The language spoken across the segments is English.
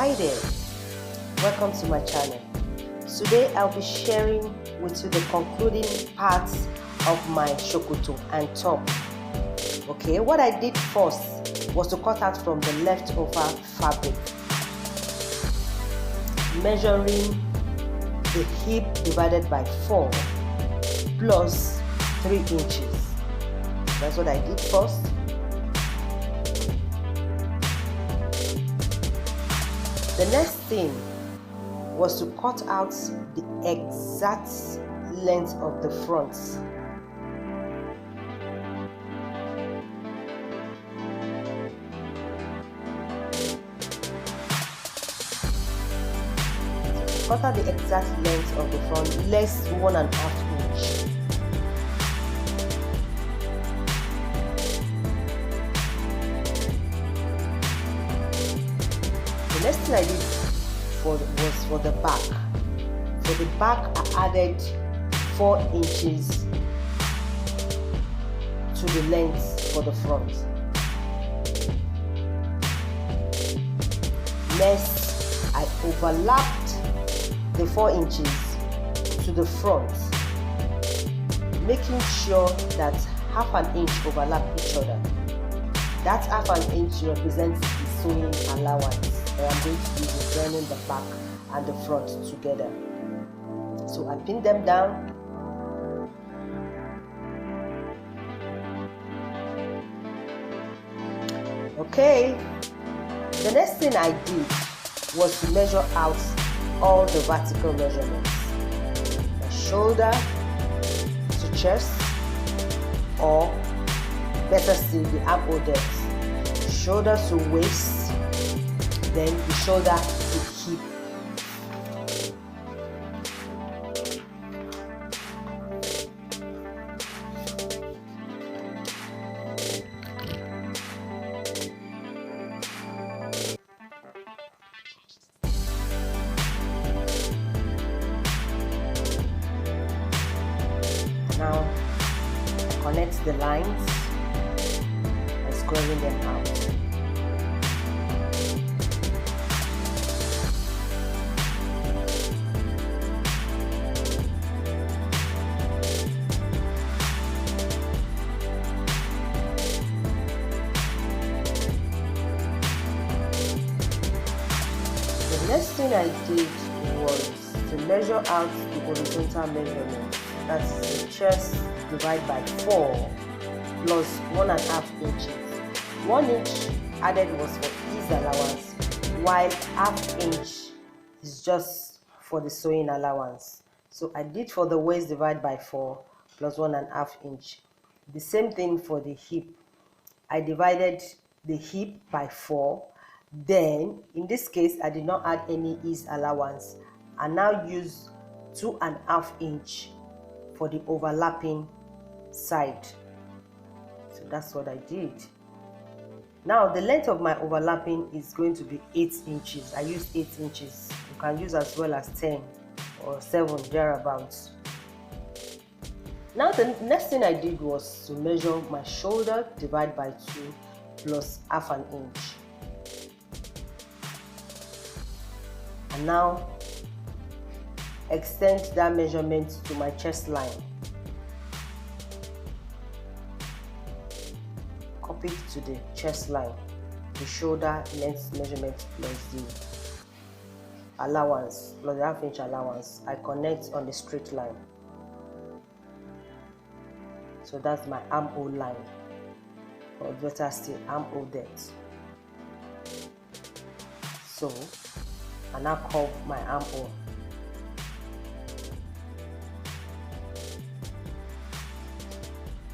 Hi there, welcome to my channel. Today I'll be sharing with you the concluding parts of my SOKOTO and top. Okay, what I did first was to cut out from the leftover fabric, measuring the hip divided by 4 plus 3 inches. That's what I did first. The next thing was to cut out the exact length of the front. Cut out the exact length of the front, less 1.5 inch. The next thing I did was for the back. For the back, I added 4 inches to the length for the front. Next, I overlapped the 4 inches to the front, making sure that half an inch overlap each other. That half an inch represents the sewing allowance that I'm going to use in joining the back and the front together. So I pin them down. Okay, the next thing I did was to measure out all the vertical measurements. The shoulder to chest, or better still, the armhole depth. Shoulder to waist, then the shoulder to hip. Now connect the lines and squaring them out. The next thing I did was to measure out the horizontal measurement. That's the chest divided by 4 plus 1.5 inches. 1 inch added was for ease allowance, while ½ inch is just for the sewing allowance. So I did for the waist divided by 4 plus 1.5 inch. The same thing for the hip. I divided the hip by 4. Then in this case I did not add any ease allowance. I now use 2.5 inch for the overlapping side. So that's what I did. Now the length of my overlapping is going to be 8 inches. I use 8 inches. You can use as well as 10 or 7 thereabouts. Now the next thing I did was to measure my shoulder divided by 2 plus ½ inch. And now extend that measurement to my chest line. Copy it to the chest line, the shoulder length measurement plus the allowance, plus the ½ inch allowance. I connect on the straight line. So that's my armhole line, or better still, armhole depth. So I now curve my armhole.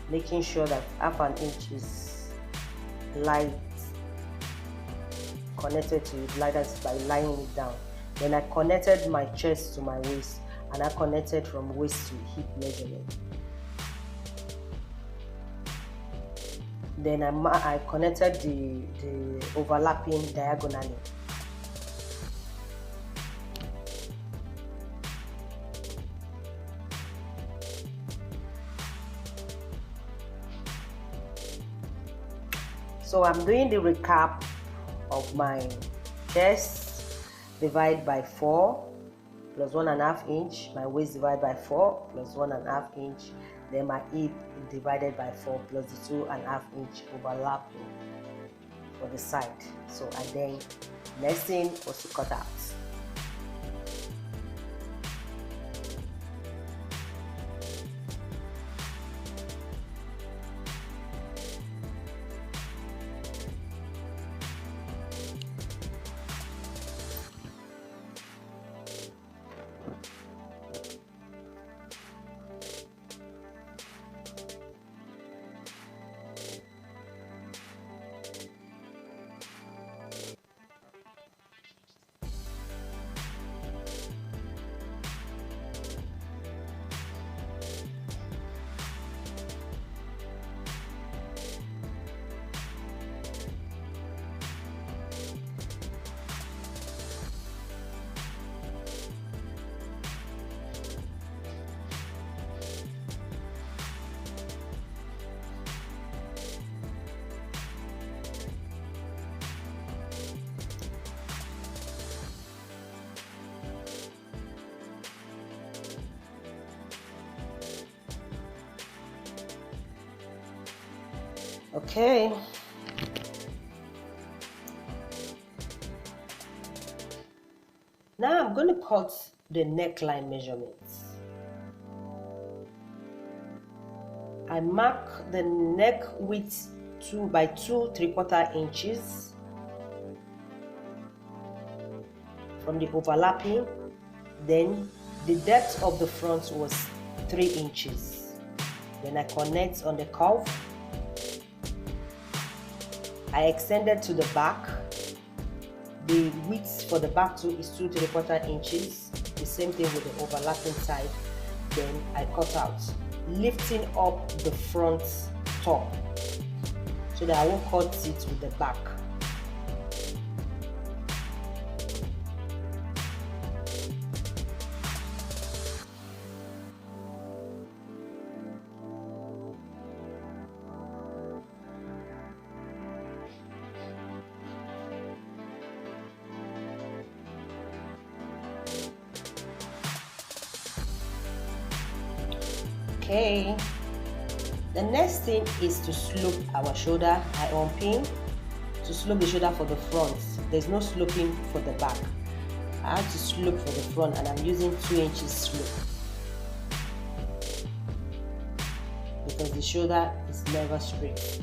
Making sure that ½ inch is light, connected to it, like that by lying it down. Then I connected my chest to my waist, and I connected from waist to hip measurement. Then I connected the overlapping diagonally. So I'm doing the recap of my chest, divide by 4 plus 1.5 inch, my waist divided by 4 plus 1.5 inch, then my hip divided by 4 plus the 2.5 inch overlapping for the side. So and then next thing was to cut out. Okay, now I'm going to cut the neckline measurements. I mark the neck width 2 by 2 3/4 inches from the overlapping. Then the depth of the front was 3 inches. Then I connect on the curve. I extended to the back. The width for the back too is 2 3/4 inches. The same thing with the overlapping side. Then I cut out, lifting up the front top so that I won't cut it with the back. Okay, the next thing is to slope our shoulder. I unpin to slope the shoulder for the front. There's no sloping for the back. I have to slope for the front and I'm using 2 inches slope because the shoulder is never straight.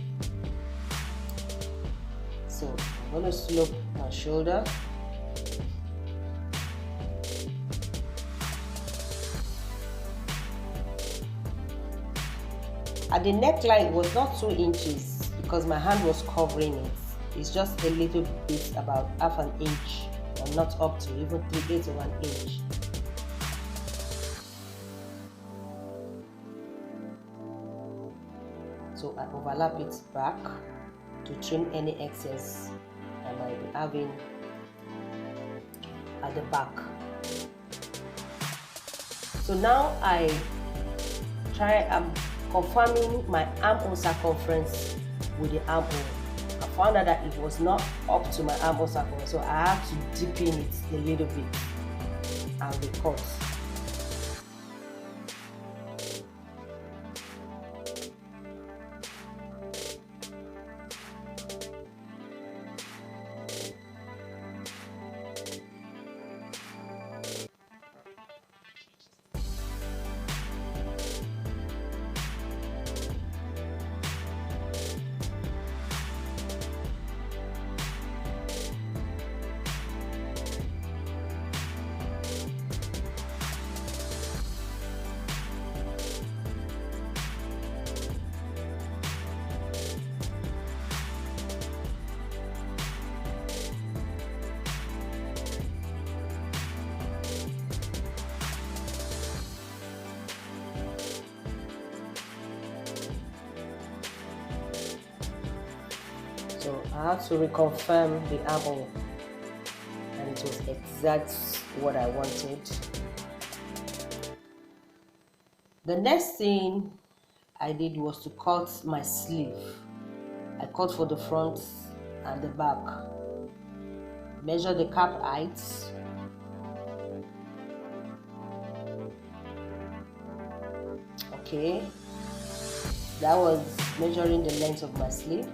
So I'm going to slope my shoulder. At the neckline, it was not 2 inches because my hand was covering it. It's just a little bit, about half an inch, or not up to even 3/8 of an inch. So I overlap it back to trim any excess I might be having at the back. So now I I'm confirming my armhole circumference with the armhole. I found out that it was not up to my armhole circumference, so I have to dip in it a little bit and recut. So I had to reconfirm the armhole, and it was exactly what I wanted. The next thing I did was to cut my sleeve. I cut for the front and the back. Measure the cap height Okay, that was measuring the length of my sleeve.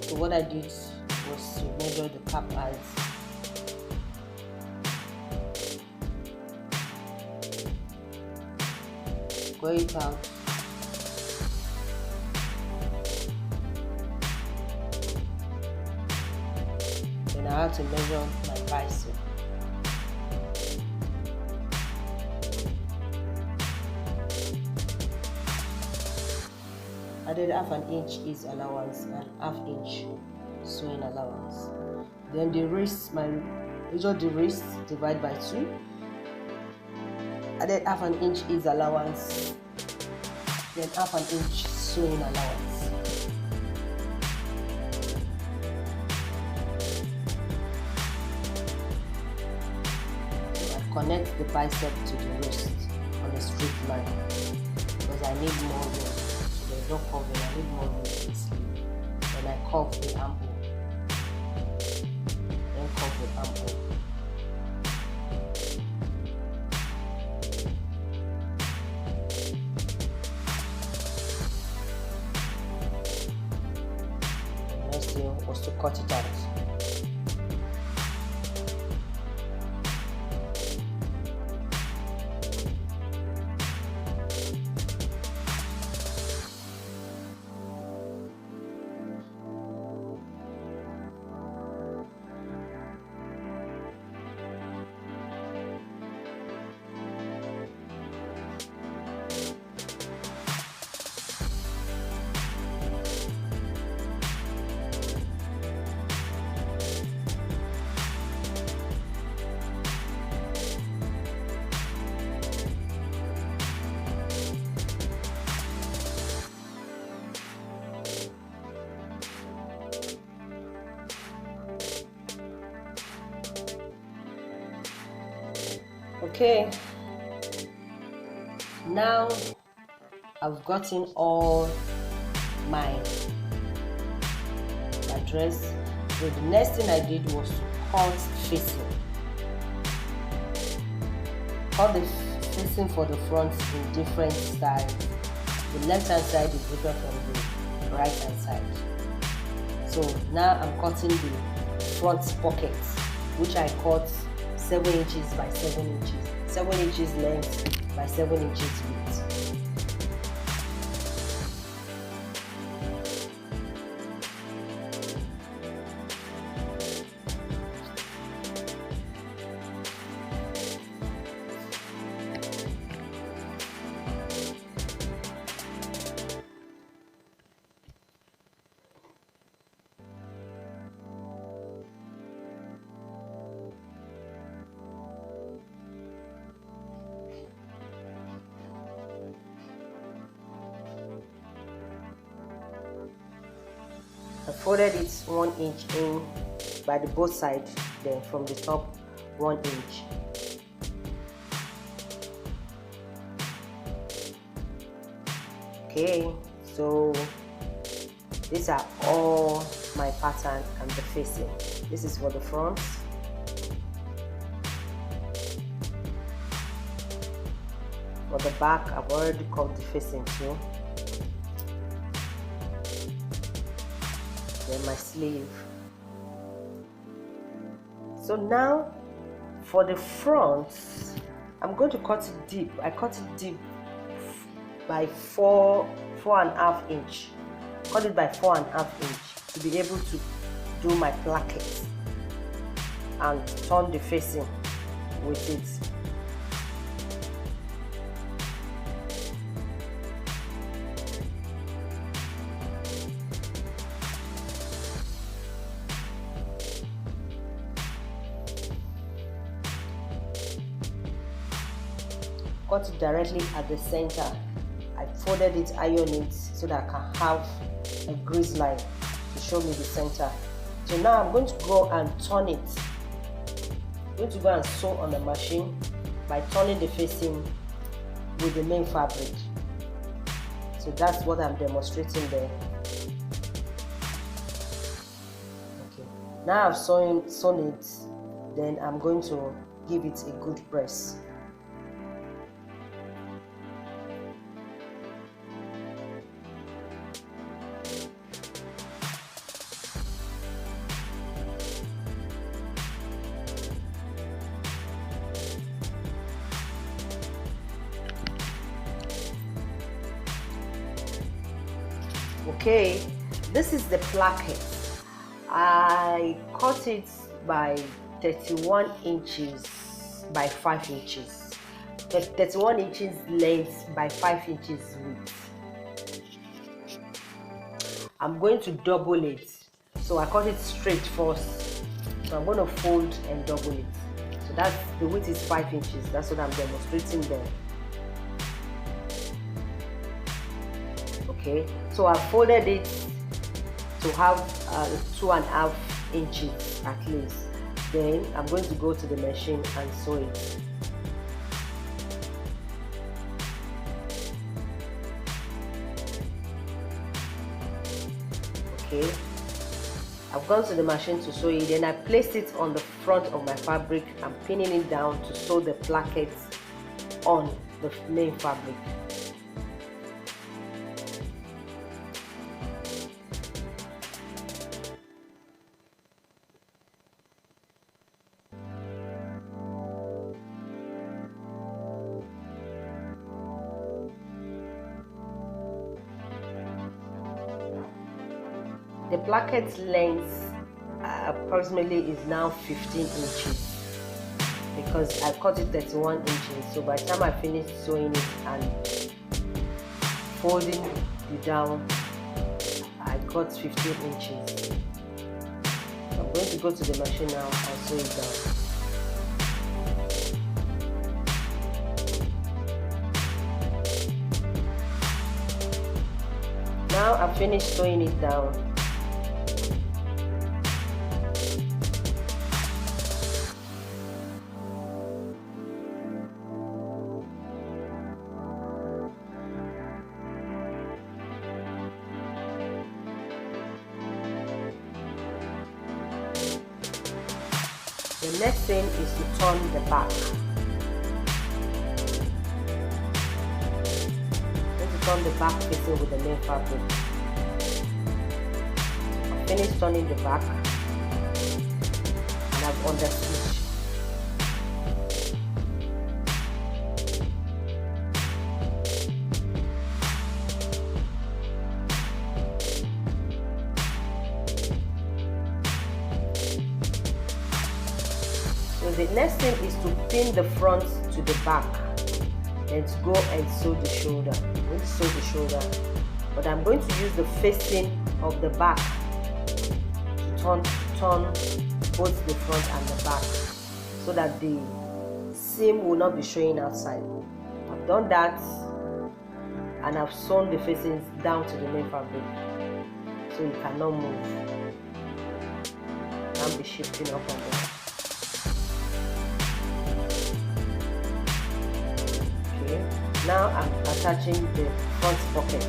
So what I did was to measure the cap eyes. Go it out. Then I have to measure my bicep. I did half an inch is allowance and half inch sewing allowance. Then the wrist, measure the wrist, divide by 2. I did half an inch is allowance, then half an inch sewing allowance. So I connect the bicep to the wrist on a straight line because I need more room. No curving, I need more room in the sleeve. Then I curve the armhole. Then curve the armhole. The next thing was to cut it out. Okay, now I've gotten all my dress. So the next thing I did was to cut facing. Cut the facing for the front in different styles. The left hand side is different from the right hand side. So now I'm cutting the front pocket, which I cut 7 inches by 7 inches, 7 inches length by 7 inches width. I folded it 1 inch in by the both sides, then from the top 1 inch. Okay, so these are all my pattern and the facing. This is for the front. For the back, I've already cut the facing too. Then my sleeve. So now for the front, I'm going to cut it deep. I cut it deep by 4.5 inch. Cut it by 4.5 inch to be able to do my placket and turn the facing with it. Cut it directly at the center. I folded it, ironed it so that I can have a grease line to show me the center. So now I'm going to go and turn it. I'm going to go and sew on the machine by turning the facing with the main fabric. So that's what I'm demonstrating there. Okay. Now I've sewn it, then I'm going to give it a good press. Okay, this is the placket. I cut it by 31 inches by 5 inches. 31 inches length by 5 inches width. I'm going to double it. So I cut it straight first. So I'm going to fold and double it. So that's the width is 5 inches. That's what I'm demonstrating there. Okay, so I folded it to have 2.5 inches at least. Then I'm going to go to the machine and sew it. Okay, I've gone to the machine to sew it. Then I placed it on the front of my fabric. I'm pinning it down to sew the placket on the main fabric. The placket length approximately is now 15 inches because I cut it 31 inches. So by the time I finish sewing it and folding it down, I got 15 inches. So I'm going to go to the machine now and sew it down. Now I've finished sewing it down. The next thing is to turn the back. Turn the back facing with the main fabric. I finished turning the back and I've understitched. So the next thing is to pin the front to the back and to go and sew the shoulder. I'm going to sew the shoulder, but I'm going to use the facing of the back to turn both the front and the back so that the seam will not be showing outside. I've done that and I've sewn the facings down to the main fabric so it cannot move. I'll be shifting up and down. Now I'm attaching the front pocket.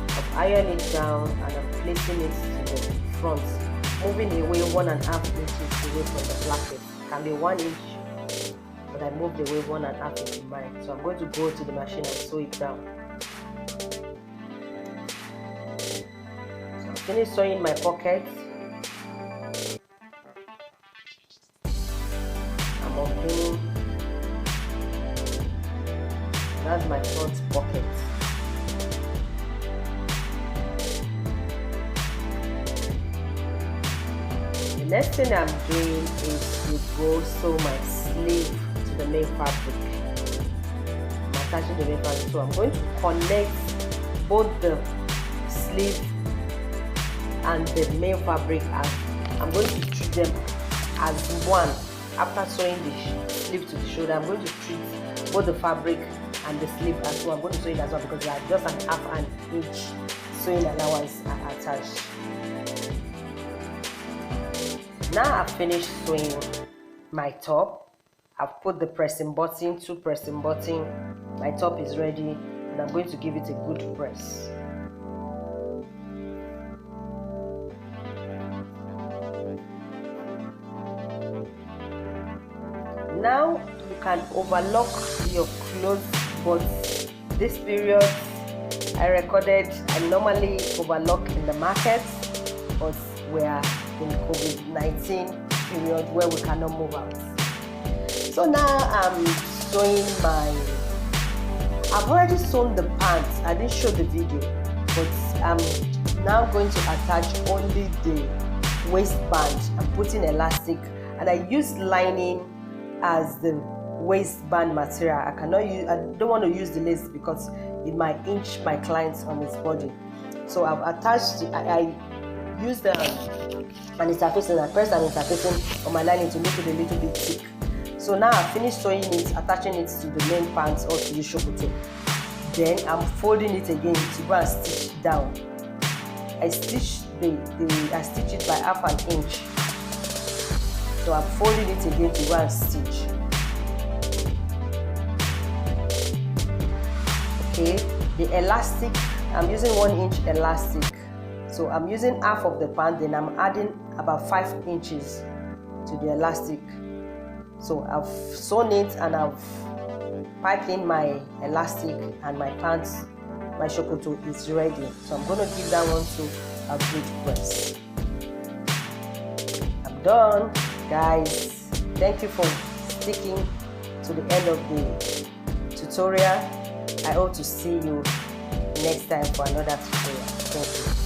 I've ironed it down and I'm placing it to the front, moving away 1.5 inches away from the placket. It can be 1 inch, but I moved away 1.5 inches in mine. So I'm going to go to the machine and sew it down. So I finished sewing my pocket. I'm unpinning. That's my front pocket. The next thing I'm doing is to go sew my sleeve to the main fabric. I'm attaching the main fabric, so I'm going to connect both the sleeve and the main fabric, and I'm going to treat them as one. After sewing the sleeve to the shoulder, I'm going to treat both the fabric and the sleeve as well. I'm going to sew it as well because they are just 1/2 inch sewing allowance attached. Now I've finished sewing my top. I've put the pressing button, 2 pressing button. My top is ready and I'm going to give it a good press. Now you can overlock your clothes, but this period I recorded, I normally overlock in the market, but we are in COVID-19 period where we cannot move out. So now I'm sewing I've already sewn the pants. I didn't show the video. but I'm now going to attach only the waistband. I'm putting elastic, and I use lining as the waistband material. I don't want to use the lace because it might inch my client on his body. So I've attached, I use the an interfacing, I press an interfacing on my lining to make it a little bit thick. So now I've finished sewing it, attaching it to the main pants or to the SOKOTO. Then I'm folding it again to go and stitch down. I stitch I stitch it by half an inch. So I'm folding it again to go and stitch. Okay, the elastic, I'm using 1 inch elastic. So I'm using half of the pant, then I'm adding about 5 inches to the elastic. So I've sewn it and I've piped in my elastic, and my pants, my SOKOTO is ready. So I'm going to give that one to a good press. I'm done, guys. Thank you for sticking to the end of the tutorial. I hope to see you next time for another tutorial. Thank you.